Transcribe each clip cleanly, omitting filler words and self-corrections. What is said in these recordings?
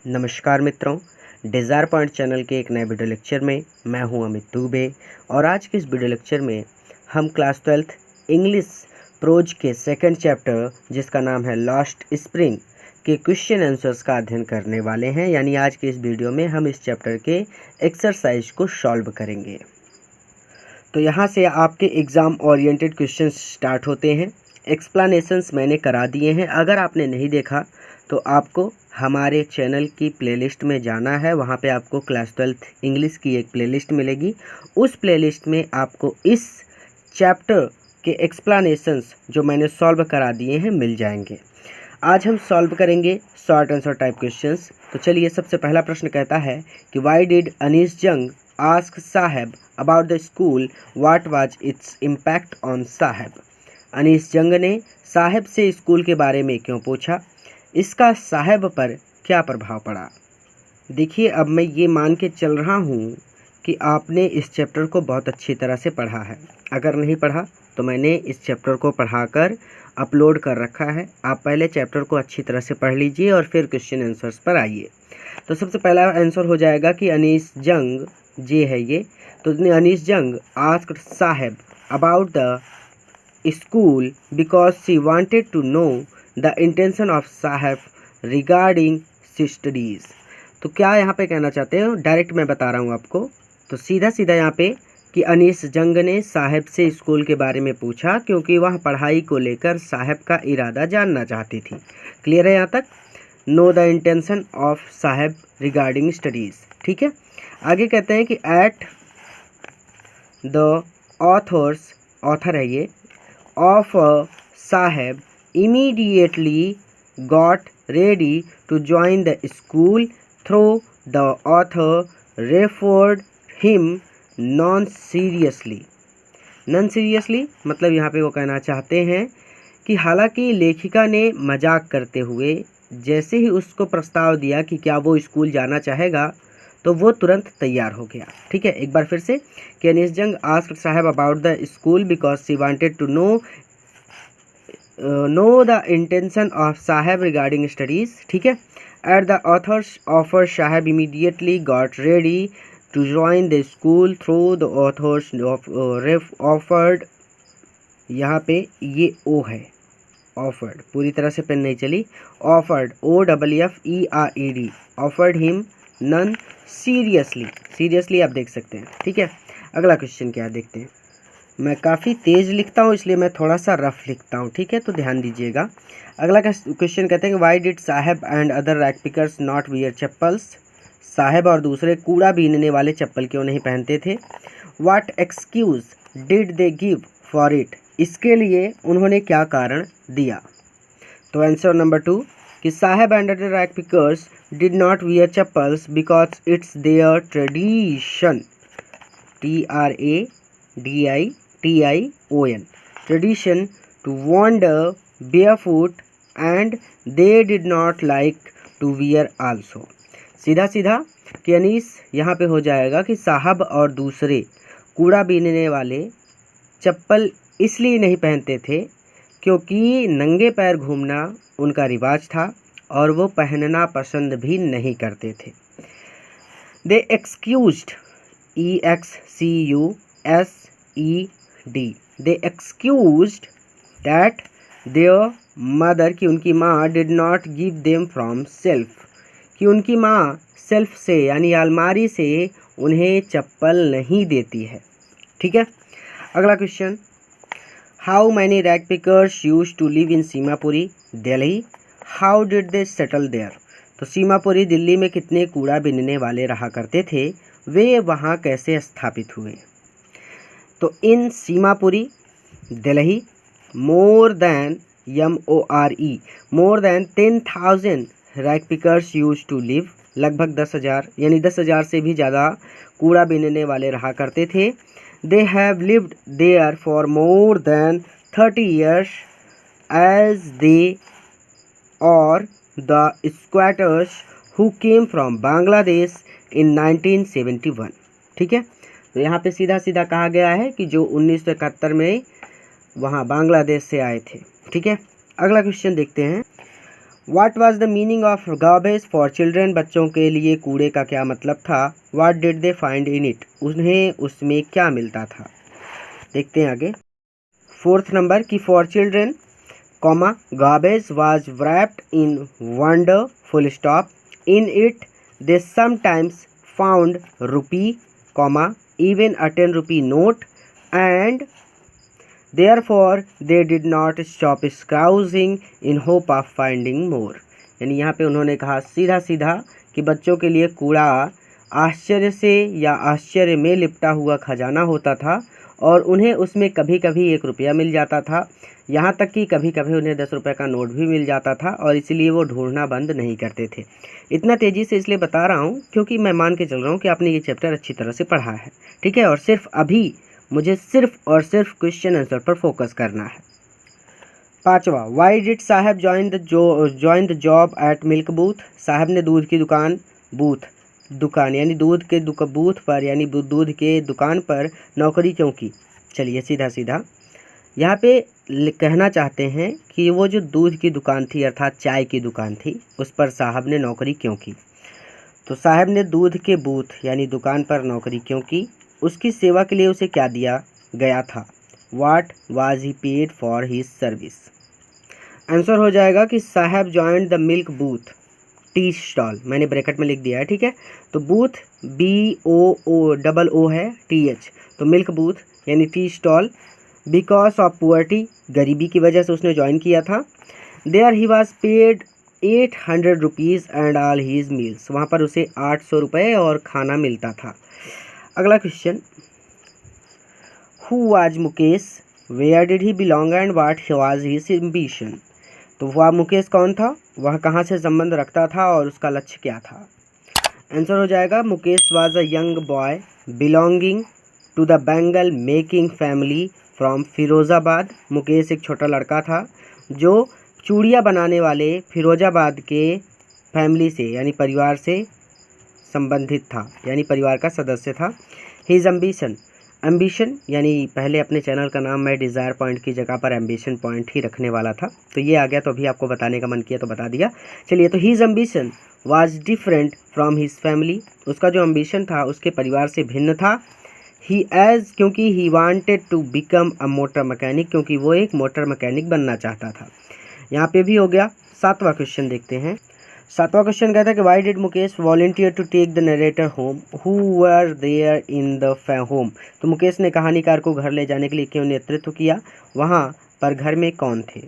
नमस्कार मित्रों, desire point channel के एक नए वीडियो लेक्चर में मैं हूं अमित दुबे। और आज के इस वीडियो लेक्चर में हम क्लास 12th इंग्लिश प्रोज के सेकंड चैप्टर जिसका नाम है लास्ट स्प्रिंग के क्वेश्चन आंसर्स का अध्ययन करने वाले हैं। यानी आज के इस वीडियो में हम इस चैप्टर के एक्सरसाइज को सॉल्व करेंगे। तो यहाँ से आपके एग्ज़ाम ओरिएंटेड क्वेश्चन स्टार्ट होते हैं। एक्सप्लेनेशंस मैंने करा दिए हैं। अगर आपने नहीं देखा तो आपको हमारे चैनल की प्लेलिस्ट में जाना है। वहाँ पे आपको क्लास 12th इंग्लिश की एक प्लेलिस्ट मिलेगी। उस प्लेलिस्ट में आपको इस चैप्टर के एक्सप्लेनेशंस जो मैंने सॉल्व करा दिए हैं मिल जाएंगे। आज हम सॉल्व करेंगे शॉर्ट आंसर टाइप क्वेश्चंस। तो चलिए, सबसे पहला प्रश्न कहता है कि वाई डिड अनीस जंग आस्क साहब about the school, what was its impact on साहब। अनीस जंग ने साहब से स्कूल के बारे में क्यों पूछा, इसका साहब पर क्या प्रभाव पड़ा। देखिए, अब मैं ये मान के चल रहा हूँ कि आपने इस चैप्टर को बहुत अच्छी तरह से पढ़ा है। अगर नहीं पढ़ा तो मैंने इस चैप्टर को पढ़ाकर अपलोड कर रखा है। आप पहले चैप्टर को अच्छी तरह से पढ़ लीजिए और फिर क्वेश्चन आंसर्स पर आइए। तो सबसे पहला आंसर हो जाएगा कि अनीस जंग जे है ये। तो Anees Jung asked Saheb about the school because she wanted to know the intention of Saheb regarding studies. तो क्या यहाँ पे कहना चाहते हो, डायरेक्ट मैं बता रहा हूँ आपको। तो सीधा सीधा यहाँ पे कि अनीस जंग ने साहब से स्कूल के बारे में पूछा क्योंकि वह पढ़ाई को लेकर साहब का इरादा जानना चाहती थी। क्लियर है यहाँ तक। No the intention of Saheb regarding studies. ठीक है, आगे कहते हैं कि एट द ऑथर्स, ऑथर है ये, ऑफ साहब immediately got ready to join the school through the author referred him non-seriously मतलब यहाँ पे वो कहना चाहते हैं कि हालांकि लेखिका ने मजाक करते हुए जैसे ही उसको प्रस्ताव दिया कि क्या वो स्कूल जाना चाहेगा तो वो तुरंत तैयार हो गया। ठीक है, एक बार फिर से कि Anees Jung asked Saheb about the school because she wanted to know the intention of Saheb regarding studies. ठीक है, at the author's offer Saheb immediately got ready to join the school through the author's offered. यहाँ पे ये ओ है, ऑफर्ड, पूरी तरह से पेन नहीं चली। Offered, OFFERED, offered him none seriously. Seriously आप देख सकते हैं। ठीक है, अगला क्वेश्चन क्या देखते हैं। मैं काफ़ी तेज़ लिखता हूँ इसलिए मैं थोड़ा सा रफ लिखता हूँ। ठीक है, तो ध्यान दीजिएगा। अगला क्वेश्चन कहते हैं कि वाई डिड साहब and other rag pickers not wear chappals. साहब और दूसरे कूड़ा बीनने वाले चप्पल क्यों नहीं पहनते थे। What excuse did they give for it, इसके लिए उन्होंने क्या कारण दिया। तो आंसर नंबर 2 कि साहब and other rag pickers did not wear chappals because it's their tradition, TRADITION, tradition to wander barefoot and they did not like to wear also। सीधा सीधा कि अनीस यहाँ पे हो जाएगा कि साहब और दूसरे कूड़ा बीनने वाले चप्पल इसलिए नहीं पहनते थे क्योंकि नंगे पैर घूमना उनका रिवाज था और वो पहनना पसंद भी नहीं करते थे। They excused, EXCUSED, they excused that their mother, कि उनकी माँ, did not give them from self, कि उनकी माँ सेल्फ से यानी अलमारी से उन्हें चप्पल नहीं देती है। ठीक है, अगला question, how many rag pickers used to live in Seemapuri Delhi, how did they settle there. तो सीमापुरी दिल्ली में कितने कूड़ा बीनने वाले रहा करते थे, वे वहाँ कैसे स्थापित हुए। तो in Seemapuri Delhi more than MORE more than 10,000 rag pickers used to live, लगभग 10,000 यानी 10,000 से भी ज़्यादा कूड़ा बीनने वाले रहा करते थे। They have lived there for more than 30 years as they और the squatters who came from Bangladesh in 1971। ठीक है, तो यहाँ पे सीधा सीधा कहा गया है कि जो 1971 में वहाँ बांग्लादेश से आए थे। ठीक है, अगला क्वेश्चन देखते हैं। What was the meaning of garbage for children, बच्चों के लिए कूड़े का क्या मतलब था। What did they find in it, उन्हें उसमें क्या मिलता था। देखते हैं आगे। फोर्थ नंबर की for children comma garbage was wrapped in wonder full stop, in it they sometimes found rupee comma even a 10 rupee note and therefore they did not stop scrounging in hope of finding more। यानी यहाँ पे उन्होंने कहा सीधा सीधा कि बच्चों के लिए कूड़ा आश्चर्य से या आश्चर्य में लिपटा हुआ खजाना होता था और उन्हें उसमें कभी कभी 1 रुपया मिल जाता था, यहाँ तक कि कभी कभी उन्हें 10 रुपये का नोट भी मिल जाता था और इसलिए वो ढूंढना बंद नहीं करते थे। इतना तेज़ी से इसलिए बता रहा हूँ क्योंकि मैं मान के चल रहा हूँ कि आपने ये चैप्टर अच्छी तरह से पढ़ा है, ठीक है। और सिर्फ अभी मुझे सिर्फ और सिर्फ क्वेश्चन आंसर पर फोकस करना है। पांचवा, वाई डिड साहब join the job eight milk booth, साहब ने दूध की दुकान यानी दूध के बूथ पर यानी दूध के दुकान पर नौकरी क्यों की। चलिए सीधा सीधा यहाँ पे कहना चाहते हैं कि वो जो दूध की दुकान थी अर्थात चाय की दुकान थी उस पर साहब ने नौकरी क्यों की। तो साहब ने दूध के बूथ यानी दुकान पर नौकरी क्यों की, उसकी सेवा के लिए उसे क्या दिया गया था। What was he paid for his service. Answer हो जाएगा कि Saheb joined the milk booth tea stall, मैंने ब्रैकेट में लिख दिया है, ठीक है। तो बूथ BOO है TH, तो मिल्क बूथ यानी tea stall because of poverty, गरीबी की वजह से उसने ज्वाइन किया था। There he was paid 800 rupees and all his meals, वहाँ पर उसे 800 रुपये और खाना मिलता था। अगला question, who was Mukesh, where did he belong and what was his ambition. तो वह मुकेश कौन था, वह कहाँ से संबंध रखता था और उसका लक्ष्य क्या था। आंसर हो जाएगा Mukesh was a young boy belonging to the bangle making family from Firozabad. Mukesh एक छोटा लड़का था जो चूड़ियाँ बनाने वाले फिरोज़ाबाद के फैमिली से यानी परिवार से संबंधित था, यानी परिवार का सदस्य था। हिज एम्बिशन यानी पहले अपने चैनल का नाम मैं डिज़ायर पॉइंट की जगह पर एम्बिशन पॉइंट ही रखने वाला था, तो ये आ गया, तो अभी आपको बताने का मन किया तो बता दिया। चलिए, तो his ambition was different from his family, उसका जो एम्बिशन था उसके परिवार से भिन्न था। क्योंकि he wanted to become a motor mechanic, क्योंकि वो एक मोटर मैकेनिक बनना चाहता था। यहाँ पे भी हो गया। सातवां क्वेश्चन देखते हैं। सातवां क्वेश्चन कहता है कि why did Mukesh volunteer to take the narrator home, who were there in the home. तो मुकेश ने कहानीकार को घर ले जाने के लिए क्यों नेतृत्व किया, वहाँ पर घर में कौन थे।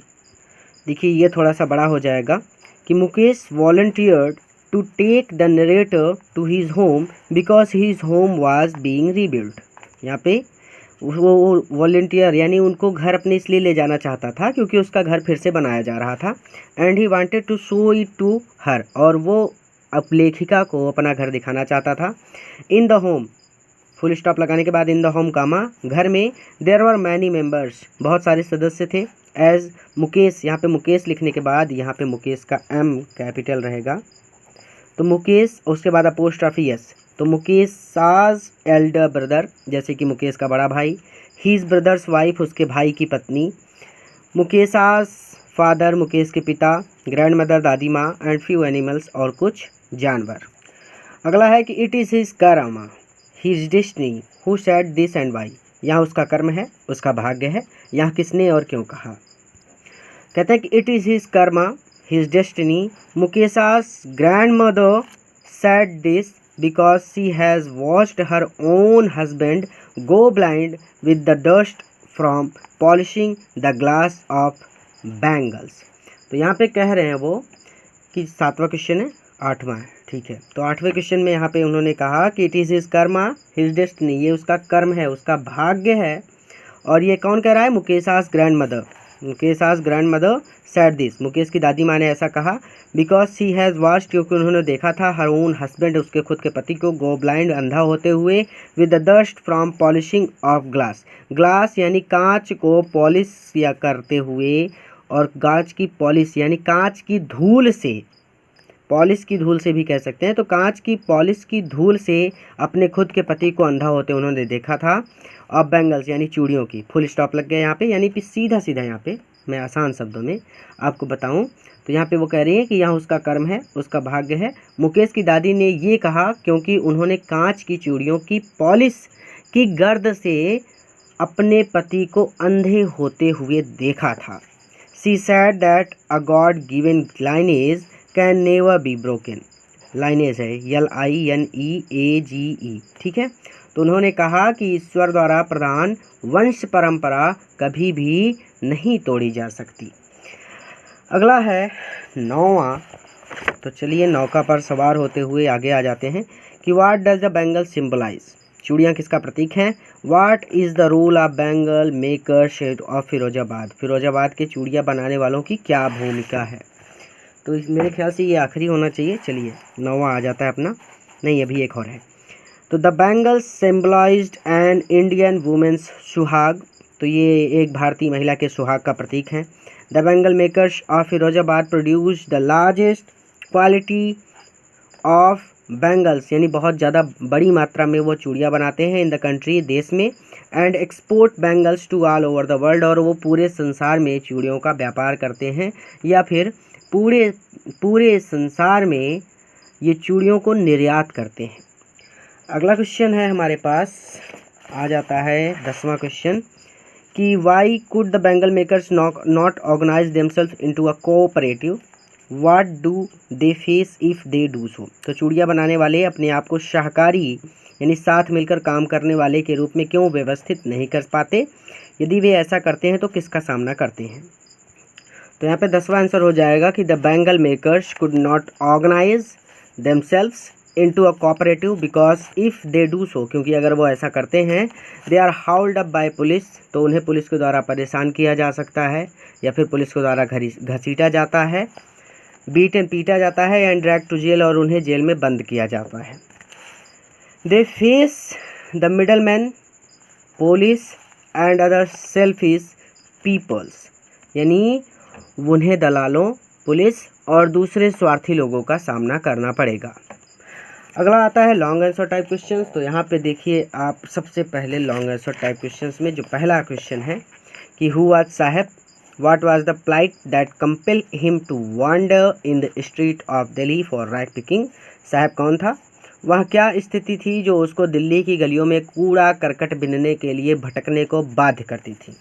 देखिए ये थोड़ा सा बड़ा हो जाएगा कि Mukesh volunteered to take the narrator to his home because his home was being rebuild. यहाँ पे वो वॉलंटियर यानी उनको घर अपने इसलिए ले जाना चाहता था क्योंकि उसका घर फिर से बनाया जा रहा था। And he wanted to show it to her, और वो अब लेखिका को अपना घर दिखाना चाहता था। इन द होम, फुल स्टॉप लगाने के बाद इन द होम कामा, घर में देयर वर मैनी मेंबर्स, बहुत सारे सदस्य थे। एज मुकेश, यहाँ पे मुकेश लिखने के बाद यहाँ पे मुकेश का M कैपिटल रहेगा, तो मुकेश उसके बाद अपोस्ट्रोफी S, तो मुकेश साज एल्डर ब्रदर, जैसे कि मुकेश का बड़ा भाई। हीज ब्रदर्स वाइफ, उसके भाई की पत्नी। मुकेश आस फादर, मुकेश के पिता। ग्रैंड मदर, दादी माँ। एंड फ्यू एनिमल्स, और कुछ जानवर। अगला है कि it is his karma his destiny who said this and why. यहाँ उसका कर्म है, उसका भाग्य है, यहाँ किसने और क्यों कहा। कहते हैं कि it is his karma his destiny Mukesh's grandmother said this because she has watched her own husband go blind with the dust from polishing the glass of bangles। तो यहाँ पे कह रहे हैं वो कि सातवां क्वेश्चन है, आठवां है, ठीक है। तो आठवें क्वेश्चन में यहाँ पे उन्होंने कहा कि it is his Karma his destiny, ये उसका कर्म है, उसका भाग्य है। और ये कौन कह रहा है, Mukesh's grandmother. Mukesh's grandmother said this, Mukesh की दादी माँ ने ऐसा कहा। बिकॉज सी हैज़ वॉच्ड, क्योंकि उन्होंने देखा था हर ओन हस्बैंड, उसके खुद के पति को, गो ब्लाइंड, अंधा होते हुए, with the dust from polishing of glass. Glass यानी कांच को पॉलिश या करते हुए, और कांच की पॉलिश यानी कांच की धूल से, पॉलिश की धूल से भी कह सकते हैं, तो कांच की पॉलिश की धूल से अपने खुद के पति को अंधा होते उन्होंने देखा था। ऑफ बैंगल्स यानी चूड़ियों की, फुल स्टॉप लग गया यहाँ पे, यानी सीधा सीधा यहाँ पे मैं आसान शब्दों में आपको बताऊं तो यहाँ पे वो कह रही है कि यहाँ उसका कर्म है, उसका भाग्य है। मुकेश की दादी ने ये कहा क्योंकि उन्होंने कांच की चूड़ियों की पॉलिश की गर्द से अपने पति को अंधे होते हुए देखा था। She said that a God given lineage can never be broken. Lineage है LINEAGE, ठीक है। तो उन्होंने कहा कि ईश्वर द्वारा प्रदान वंश परंपरा कभी भी नहीं तोड़ी जा सकती। अगला है 9वां। तो चलिए नौका पर सवार होते हुए आगे आ जाते हैं कि what does the bangle symbolise. चूड़ियाँ किसका प्रतीक हैं? What is the role of bangle maker shed of Firozabad. Firozabad के चूड़ियाँ बनाने वालों की क्या भूमिका है? तो मेरे ख्याल से ये आखिरी होना चाहिए। चलिए 9वां आ जाता है अपना, नहीं अभी एक और है। तो the bangles symbolised an Indian women's suhag. तो ये एक भारतीय महिला के सुहाग का प्रतीक है। The bangle makers of Firozabad produce the largest quality of bangles, यानी बहुत ज़्यादा बड़ी मात्रा में वो चूड़ियाँ बनाते हैं इन द कंट्री, देश में। And export bangles to all over the world, और वो पूरे संसार में चूड़ियों का व्यापार करते हैं या फिर पूरे संसार में ये चूड़ियों को निर्यात करते हैं। अगला क्वेश्चन है हमारे पास, आ जाता है 10वां क्वेश्चन कि why could the bangle makers not organise themselves into a cooperative, what do they face if they do so. तो चूड़ियाँ बनाने वाले अपने आप को शाहकारी यानी साथ मिलकर काम करने वाले के रूप में क्यों व्यवस्थित नहीं कर पाते? यदि वे ऐसा करते हैं तो किसका सामना करते हैं? तो यहाँ पे 10वां आंसर हो जाएगा कि the bangle makers could not organise themselves into a cooperative because if they do so, क्योंकि अगर वो ऐसा करते हैं they are hauled up by police, तो उन्हें पुलिस के द्वारा परेशान किया जा सकता है या फिर पुलिस के द्वारा घसीटा जाता है, बीटन पीटा जाता है, एंड ड्रैग टू जेल, और उन्हें जेल में बंद किया जाता है। They face the middle man police and other selfish peoples, यानी उन्हें दलालों, पुलिस और दूसरे स्वार्थी लोगों का सामना करना पड़ेगा। अगला आता है लॉन्ग आंसर टाइप क्वेश्चंस। तो यहाँ पे देखिए आप सबसे पहले लॉन्ग आंसर टाइप क्वेश्चंस में जो पहला क्वेश्चन है कि who was Saheb, what was the plight that compel him to wander in the street of Delhi for rag picking. Saheb कौन था? वह क्या स्थिति थी जो उसको दिल्ली की गलियों में कूड़ा करकट बिनने के लिए भटकने को बाध्य करती थी?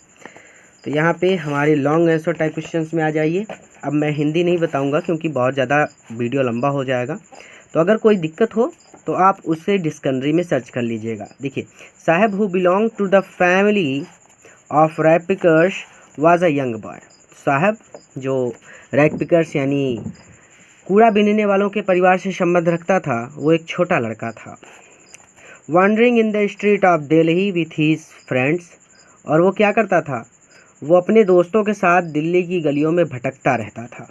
तो यहाँ पे हमारे लॉन्ग आंसर टाइप क्वेश्चंस में आ जाइए। अब मैं हिंदी नहीं बताऊंगा क्योंकि बहुत ज़्यादा वीडियो लंबा हो जाएगा, तो अगर कोई दिक्कत हो तो आप उससे डिक्शनरी में सर्च कर लीजिएगा। देखिए, Saheb who belong to the family of rag pickers was a young boy. Saheb जो रैग पिकर्स यानी कूड़ा बीनने वालों के परिवार से संबंध रखता था, वो एक छोटा लड़का था। Wandering in the street of Delhi with his friends, और वो क्या करता था? वो अपने दोस्तों के साथ दिल्ली की गलियों में भटकता रहता था।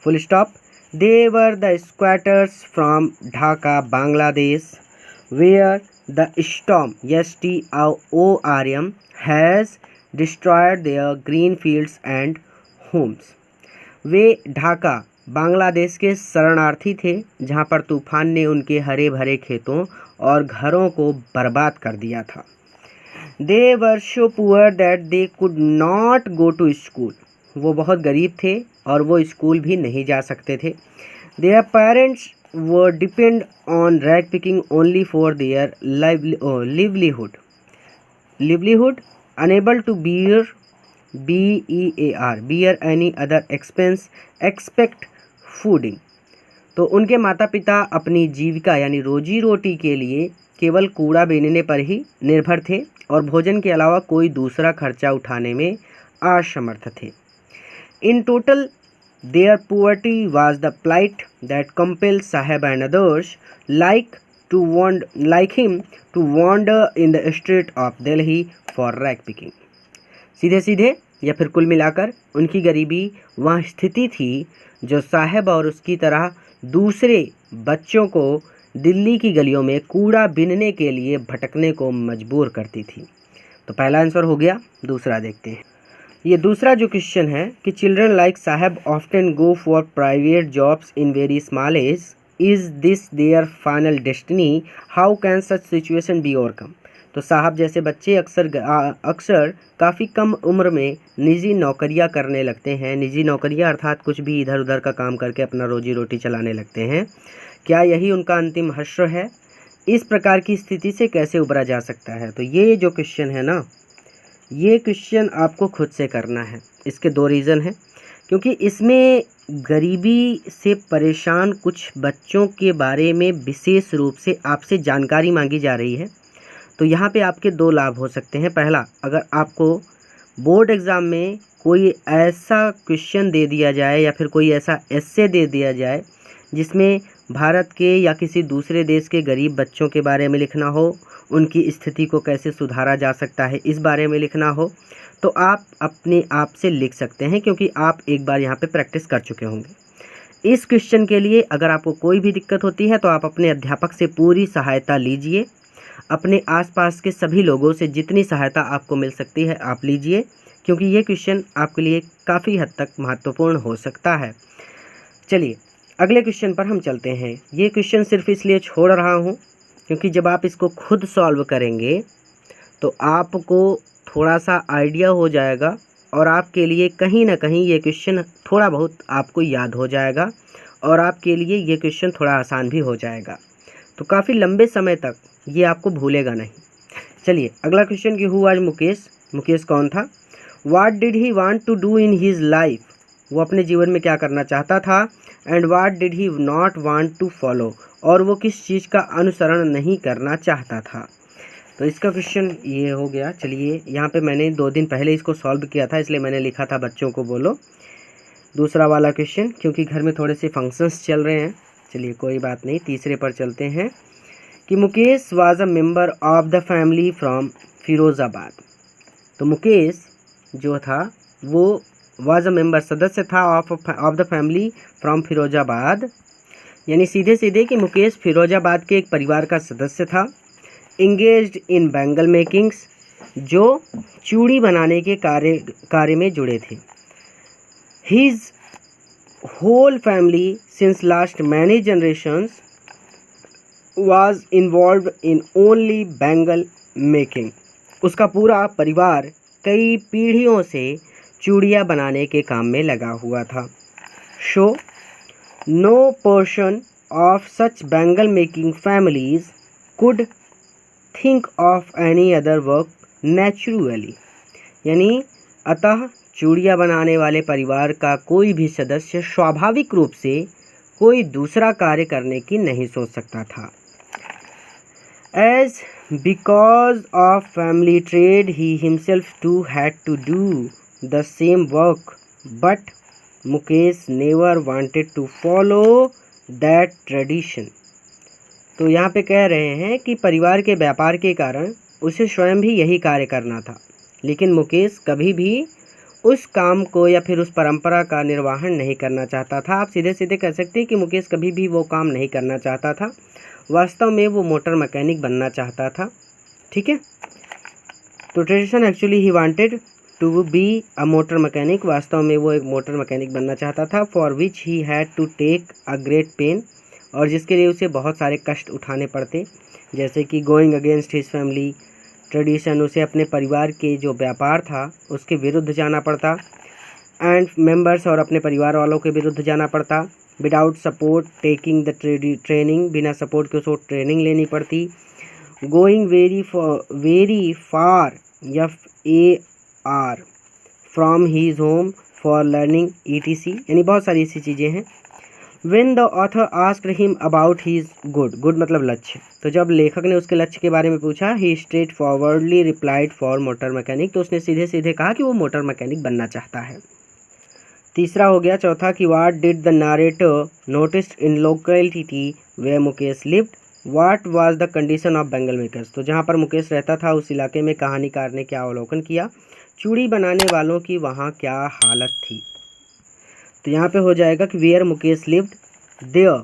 Full stop. They were the squatters from Dhaka Bangladesh where the storm STORM has destroyed their green fields and homes. वे ढाका बांग्लादेश के शरणार्थी थे जहां पर तूफान ने उनके हरे भरे खेतों और घरों को बर्बाद कर दिया था। They were so poor that they could not go to school, वो बहुत गरीब थे और वो स्कूल भी नहीं जा सकते थे। Their parents were depend on rag picking only for their livelihood unable to bear any other expense except fooding. तो उनके माता पिता अपनी जीविका यानी रोजी रोटी के लिए केवल कूड़ा बीनने पर ही निर्भर थे और भोजन के अलावा कोई दूसरा खर्चा उठाने में असमर्थ थे। In total their poverty was the plight that compelled Saheb and others like him to wander in the street of Delhi for rag picking। सीधे सीधे या फिर कुल मिलाकर उनकी गरीबी वह स्थिति थी जो साहब और उसकी तरह दूसरे बच्चों को दिल्ली की गलियों में कूड़ा बीनने के लिए भटकने को मजबूर करती थी। तो पहला आंसर हो गया। दूसरा देखते हैं। ये दूसरा जो क्वेश्चन है कि children like Saheb often go for private jobs in very small age, is this their final destiny, how can such situation be overcome. तो साहब जैसे बच्चे अक्सर काफ़ी कम उम्र में निजी नौकरियां करने लगते हैं। निजी नौकरियां अर्थात कुछ भी इधर उधर का काम करके अपना रोजी रोटी चलाने लगते हैं। क्या यही उनका अंतिम हश्र है? इस प्रकार की स्थिति से कैसे उबरा जा सकता है? तो ये जो क्वेश्चन है ना, ये क्वेश्चन आपको खुद से करना है। इसके 2 रीज़न हैं, क्योंकि इसमें गरीबी से परेशान कुछ बच्चों के बारे में विशेष रूप से आपसे जानकारी मांगी जा रही है। तो यहाँ पे आपके 2 लाभ हो सकते हैं। पहला, अगर आपको बोर्ड एग्ज़ाम में कोई ऐसा क्वेश्चन दे दिया जाए या फिर कोई ऐसा एस्से दे दिया जाए जिसमें भारत के या किसी दूसरे देश के गरीब बच्चों के बारे में लिखना हो, उनकी स्थिति को कैसे सुधारा जा सकता है इस बारे में लिखना हो, तो आप अपने आप से लिख सकते हैं, क्योंकि आप एक बार यहाँ पे प्रैक्टिस कर चुके होंगे। इस क्वेश्चन के लिए अगर आपको कोई भी दिक्कत होती है तो आप अपने अध्यापक से पूरी सहायता लीजिए। अपने आसपास के सभी लोगों से जितनी सहायता आपको मिल सकती है आप लीजिए, क्योंकि ये क्वेश्चन आपके लिए काफ़ी हद तक महत्वपूर्ण हो सकता है। चलिए अगले क्वेश्चन पर हम चलते हैं। ये क्वेश्चन सिर्फ इसलिए छोड़ रहा हूँ क्योंकि जब आप इसको खुद सॉल्व करेंगे तो आपको थोड़ा सा आइडिया हो जाएगा और आपके लिए कहीं ना कहीं ये क्वेश्चन थोड़ा बहुत आपको याद हो जाएगा और आपके लिए ये क्वेश्चन थोड़ा आसान भी हो जाएगा। तो काफ़ी लंबे समय तक ये आपको भूलेगा नहीं। चलिए अगला क्वेश्चन कि हु वाज मुकेश? मुकेश कौन था? What did he want to do in his life? वो अपने जीवन में क्या करना चाहता था? And what did he not want to follow? और वो किस चीज़ का अनुसरण नहीं करना चाहता था? तो इसका क्वेश्चन ये हो गया। चलिए यहाँ पे मैंने 2 दिन पहले इसको सॉल्व किया था, इसलिए मैंने लिखा था बच्चों को बोलो दूसरा वाला क्वेश्चन, क्योंकि घर में थोड़े से फंक्शंस चल रहे हैं। चलिए कोई बात नहीं, तीसरे पर चलते हैं कि Mukesh was a member of the family from Firozabad. तो मुकेश जो था वो वाज अ मेंबर सदस्य था of the family from Firozabad, यानी सीधे सीधे कि मुकेश फिरोज़ाबाद के एक परिवार का सदस्य था। इंगेज्ड इन बैंगल मेकिंग्स, जो चूड़ी बनाने के कार्य में जुड़े थे। His whole family since last many generations was involve in only bangle making. उसका पूरा परिवार कई पीढ़ियों से चूड़ियाँ बनाने के काम में लगा हुआ था। So no person of such bangle making families could think of any other work naturally, यानी अतः चूड़ियाँ बनाने वाले परिवार का कोई भी सदस्य स्वाभाविक रूप से कोई दूसरा कार्य करने की नहीं सोच सकता था। As because of family trade he himself too had to do the same work, but Mukesh never wanted to follow that tradition. तो यहाँ पे कह रहे हैं कि परिवार के व्यापार के कारण उसे स्वयं भी यही कार्य करना था, लेकिन मुकेश कभी भी उस काम को या फिर उस परंपरा का निर्वहन नहीं करना चाहता था। आप सीधे सीधे कह सकते हैं कि मुकेश कभी भी वो काम नहीं करना चाहता था। वास्तव में वो मोटर मैकेनिक बनना चाहता था। ठीक है, तो tradition actually he wanted to be a motor mechanic, वास्तव में वो एक मोटर मैकेनिक बनना चाहता था। For which he had to take a great pain, और जिसके लिए उसे बहुत सारे कष्ट उठाने पड़ते, जैसे कि going against his family tradition, उसे अपने परिवार के जो व्यापार था उसके विरुद्ध जाना पड़ता, एंड मेंबर्स, और अपने परिवार वालों के विरुद्ध जाना पड़ता। Without support taking the training, बिना सपोर्ट के उसको ट्रेनिंग लेनी पड़ती। Going very far FAR from his home for learning ETC, यानी बहुत सारी ऐसी चीज़ें हैं। When the author asked him about his good मतलब लक्ष्य, तो जब लेखक ने उसके लक्ष्य के बारे में पूछा, he straightforwardly replied for motor mechanic, तो उसने सीधे सीधे कहा कि वो मोटर मैकेनिक बनना चाहता है। तीसरा हो गया। चौथा कि what did the narrator noticed in locality where Mukesh lived, what was the condition of bangle makers, तो जहाँ पर मुकेश रहता था उस इलाके में कहानीकार ने क्या अवलोकन किया, चूड़ी बनाने वालों की वहाँ क्या हालत थी। तो यहाँ पे हो जाएगा कि where Mukesh lived there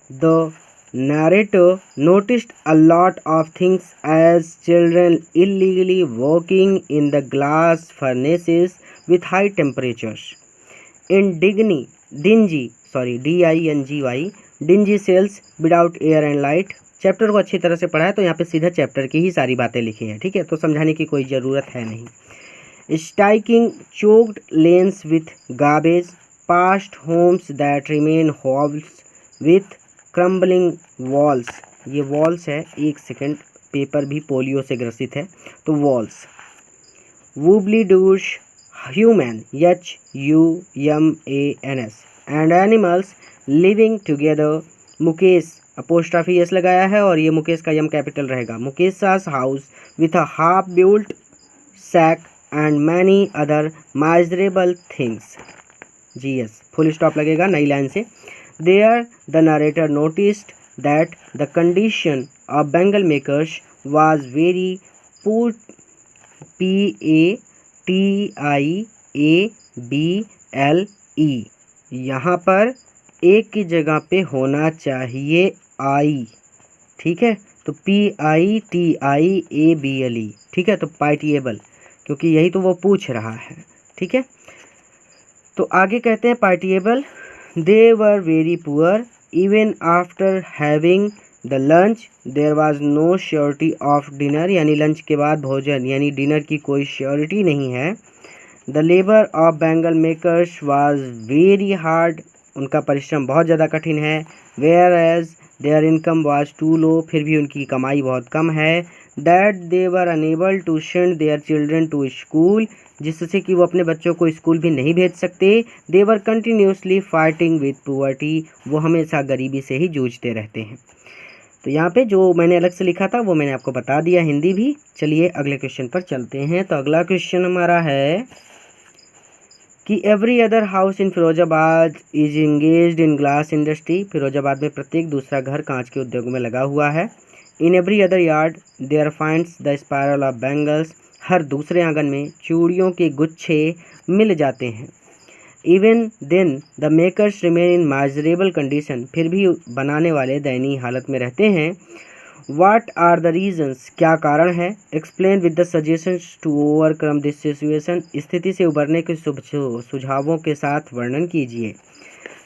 the narrator noticed a lot of things as children illegally working in the glass furnaces with high temperatures in dingy cells without air and light, chapter को अच्छी तरह से पढ़ा है तो यहाँ पे सीधा चैप्टर की ही सारी बातें लिखी हैं, ठीक है, तो समझाने की कोई ज़रूरत है नहीं। Stinking choked lanes with garbage, past homes that remain hulks with crumbling walls. ये वॉल्स है, एक सेकेंड, पेपर भी पोलियो से ग्रसित है तो walls. Wobbly doors human HUMANS and animals living together. Mukesh apostrophe S लगाया है और ये मुकेश का यम कैपिटल रहेगा। Mukesh's house with a half built shack and many other miserable things. GS full stop लगेगा नई लाइन से। There the narrator noticed that the condition of bangle makers was very poor, PATIABLE। यहाँ पर एक की जगह पे होना चाहिए आई, ठीक है, तो PITIABLE, ठीक है, तो पाइटिएबल, क्योंकि यही तो वो पूछ रहा है, ठीक है। तो आगे कहते हैं pitiable. They were very poor even after having the lunch, there was no surety of dinner, यानी लंच के बाद भोजन यानी डिनर की कोई श्योरिटी नहीं है। The labour of bangle makers was very hard, उनका परिश्रम बहुत ज़्यादा कठिन है। Whereas their income was too low, फिर भी उनकी कमाई बहुत कम है। That they were unable to send their children to school, जिससे कि वो अपने बच्चों को स्कूल भी नहीं भेज सकते। दे वर कंटिन्यूसली फाइटिंग विद पुअर्टी, वो हमेशा गरीबी से ही जूझते रहते हैं। तो यहाँ पे जो मैंने अलग से लिखा था वो मैंने आपको बता दिया, हिंदी भी। चलिए अगले क्वेश्चन पर चलते हैं। तो अगला क्वेश्चन हमारा है कि every other house in Firozabad is engaged in glass industry. Firozabad में प्रत्येक दूसरा घर कांच के उद्योग में लगा हुआ है। In every other yard there finds the spiral of bangles, हर दूसरे आंगन में चूड़ियों के गुच्छे मिल जाते हैं। Even then the makers remain in miserable condition, फिर भी बनाने वाले दयनीय हालत में रहते हैं। वाट आर द रीजन्स, क्या कारण है। Explain with the suggestions to overcome this situation, स्थिति से उबरने के सुझावों के साथ वर्णन कीजिए।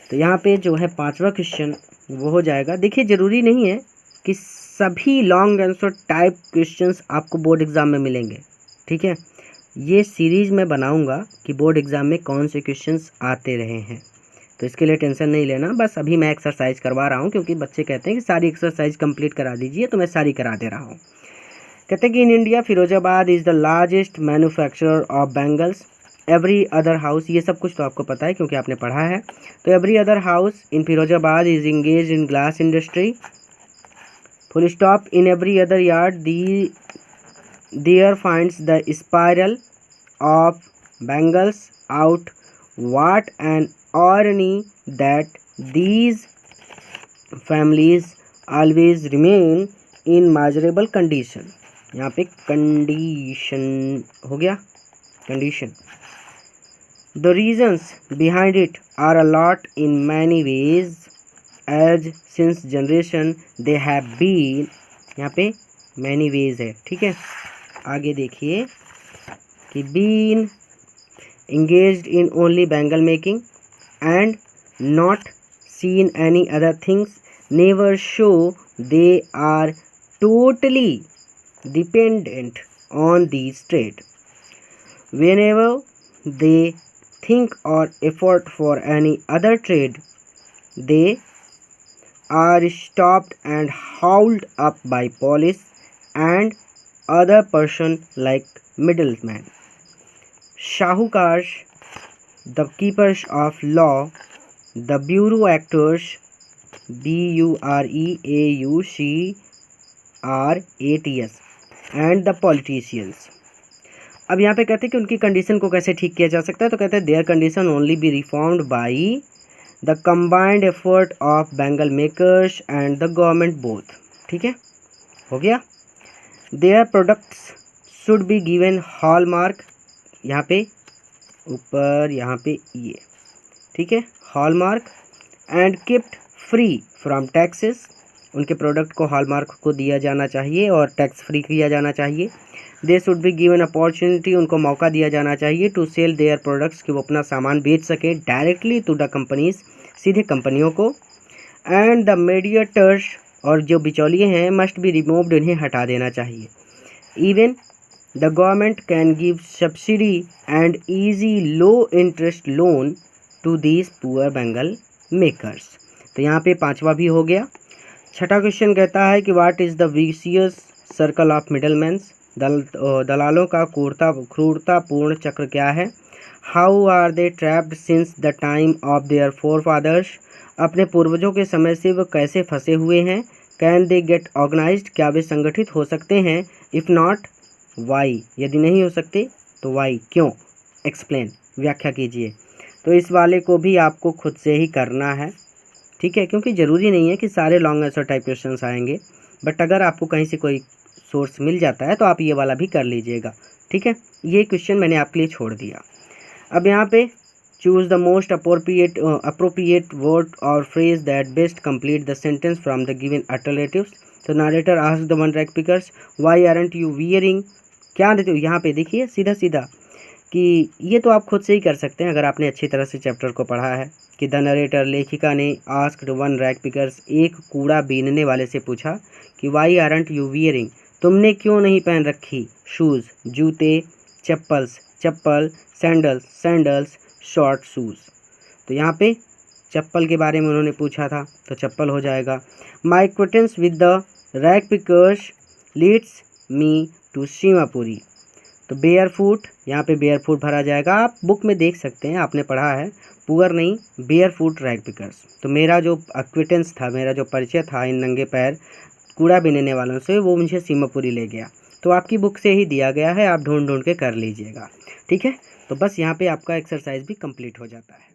तो यहाँ पे जो है 5वां क्वेश्चन वो हो जाएगा। देखिए ज़रूरी नहीं है कि सभी लॉन्ग आंसर टाइप क्वेश्चंस आपको बोर्ड एग्ज़ाम में मिलेंगे, ठीक है। ये सीरीज़ मैं बनाऊंगा कि बोर्ड एग्ज़ाम में कौन से क्वेश्चंस आते रहे हैं, तो इसके लिए टेंशन नहीं लेना। बस अभी मैं एक्सरसाइज करवा रहा हूँ क्योंकि बच्चे कहते हैं कि सारी एक्सरसाइज कंप्लीट करा दीजिए, तो मैं सारी करा दे रहा हूँ। कहते हैं कि in India Firozabad is the largest manufacturer of bangles. Every other house, ये सब कुछ तो आपको पता है क्योंकि आपने पढ़ा है। तो every other house in Firozabad is engage in glass industry, full stop. In every other yard there finds the spiral of bangles out. What an irony that these families always remain in miserable condition। यहाँ पे condition हो गया, condition. The reasons behind it are a lot in many ways as since generation they have been, यहाँ पे many ways है, ठीक है। आगे देखिए कि been engaged in only bangle making and not seen any other things never show they are totally dependent on these trade. Whenever they think or effort for any other trade, they are stopped and hauled up by police and other person like middleman. Shahukars, the keepers of law, the bureau actors, BUREAUCRATS, and the politicians। अब यहाँ पे कहते हैं कि उनकी condition को कैसे ठीक किया जा सकता है। तो कहते हैं there condition only B reformed by the combined effort of bangle makers and the government both, ठीक है, हो गया। Their products should be given hallmark, यहाँ पे ऊपर, यहाँ पे ये, ठीक है, hallmark, and kept free from taxes, उनके प्रोडक्ट को हॉलमार्क को दिया जाना चाहिए और टैक्स फ्री किया जाना चाहिए। They should be given opportunity, उनको मौका दिया जाना चाहिए टू सेल देयर प्रोडक्ट्स, कि वो अपना सामान बेच सके डायरेक्टली टू द कंपनीज, सीधे कंपनियों को। एंड द मीडिएटर्स और जो बिचौलिए हैं मस्ट बी रिमूव्ड, इन्हें हटा देना चाहिए। Even the government can give subsidy and easy low interest loan to these poor bangle makers. तो यहाँ पे 5वां भी हो गया। छठा क्वेश्चन कहता है कि what is the vicious circle of middlemans, दलालों का क्रूरतापूर्ण चक्र क्या है। How are they trapped since the time of their forefathers, अपने पूर्वजों के समय से वह कैसे फंसे हुए हैं। कैन दे गेट ऑर्गेनाइज्ड, क्या वे संगठित हो सकते हैं। इफ़ नॉट वाई, यदि नहीं हो सकते तो वाई, क्यों। एक्सप्लेन, व्याख्या कीजिए। तो इस वाले को भी आपको खुद से ही करना है, ठीक है, क्योंकि ज़रूरी नहीं है कि सारे लॉन्ग आंसर टाइप क्वेश्चंस आएंगे, बट अगर आपको कहीं से कोई सोर्स मिल जाता है तो आप ये वाला भी कर लीजिएगा, ठीक है। ये क्वेश्चन मैंने आपके लिए छोड़ दिया। अब यहाँ पे choose the most appropriate word और phrase that best complete the sentence from the given alternatives. तो narrator ask the one rag pickers why aren't you wearing, क्या देते हो। यहाँ पे देखिए सीधा सीधा कि ये तो आप खुद से ही कर सकते हैं अगर आपने अच्छी तरह से चैप्टर को पढ़ा है। कि द नरेटर, लेखिका ने आस्क्ड वन रैग पिकर्स, एक कूड़ा बीनने वाले से पूछा कि वाई आरंट यू वियरिंग, तुमने क्यों नहीं पहन रखी शूज़, जूते, चप्पल, सैंडल्स, शॉर्ट शूज़। तो यहाँ पे चप्पल के बारे में उन्होंने पूछा था तो चप्पल हो जाएगा। My acquaintance with the rag pickers leads me to Seemapuri. तो बेयर फूट, यहाँ पे बेयर फूट भरा जाएगा। आप बुक में देख सकते हैं, आपने पढ़ा है, पुअर नहीं, बेयर फूट रैग पिकर्स। तो मेरा जो एक्वेंटेंस था, मेरा जो परिचय था इन नंगे पैर कूड़ा बीनने वालों से, वो मुझे सीमापुरी ले गया। तो आपकी बुक से ही दिया गया है, आप ढूंढ के कर लीजिएगा, ठीक है। तो बस यहाँ पे आपका एक्सरसाइज भी कंप्लीट हो जाता है।